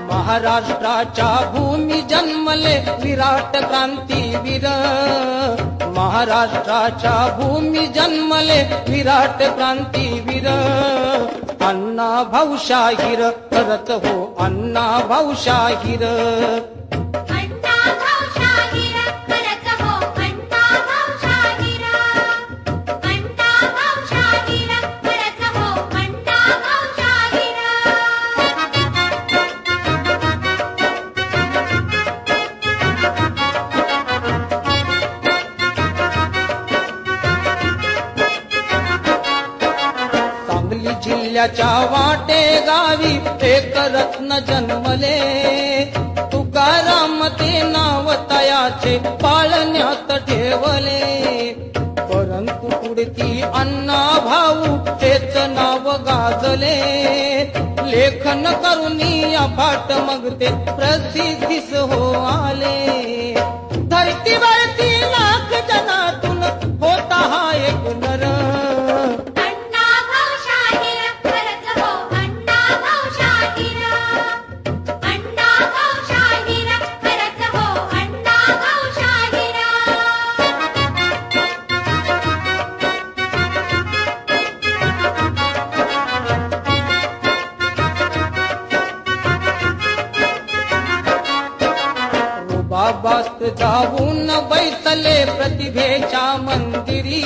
महाराष्ट्राच्या भूमी जन्मले विराट क्रांतीवीर, महाराष्ट्राच्या भूमी जन्मले विराट क्रांतीवीर, अण्णा भाऊ शाहीर करत हो अण्णा भाऊ शाहीर. जिल्ह्याच्या वाटे गावी एक रत्न जन्मले, तुकाराम ते नाव तयाचे पाळण्यात ठेवले. परंतु पुढती अण्णा भाऊ तेच नाव गाजले, लेखन करुनी अफाट मग ते प्रसिद्धीस हो आले. धरतीवरती लाख जनातून होता हा एक नर, बाबास्त जाऊन बैसले प्रतिभेच्या मंदिरी,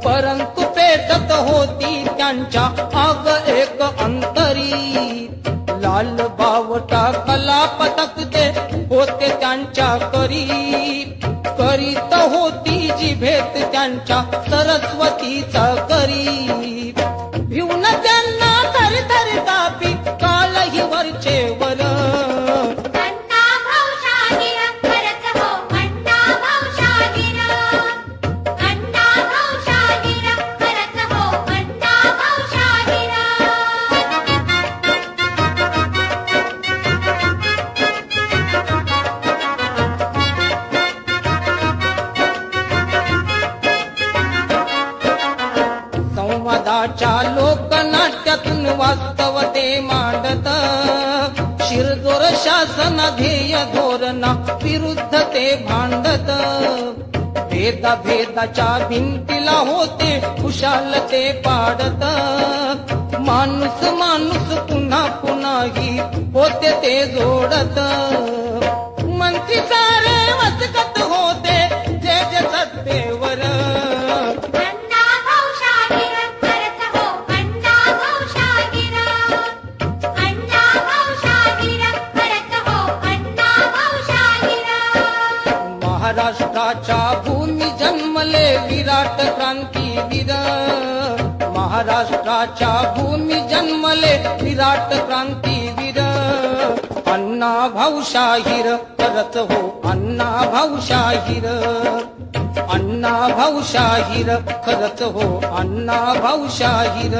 परंतु पेटत होती त्यांच्या आग एक अंतरी. लाल बावटा कला पथक ते होते त्यांच्या करी, करीत होती जिभेत त्यांच्या सरस्वतीचा करी. भिवून त्यांना थरथर कापी कालही वरचे वर, संवादाच्या लोकनाट्यातून वास्तव ते मांडत, शिरजोर शासन ध्येय धोरणा विरुद्ध ते भांडत. भेदाच्या भिंतीला होते खुशाल ते पाडत, माणूस माणूस पुन्हा पुन्हाही होते ते जोडत. मंत्री सारे वचकत होते जे जे सत्तेवर, महाराष्ट्राच्या भूमी जन्मले विराट क्रांतीवीर, महाराष्ट्राच्या भूमी जन्मले विराट क्रांतीवीर, अण्णा भाऊ शाहीर करत हो अण्णा भाऊ शाहीर, अण्णा भाऊ शाहीर करत हो अण्णा भाऊ शाहीर.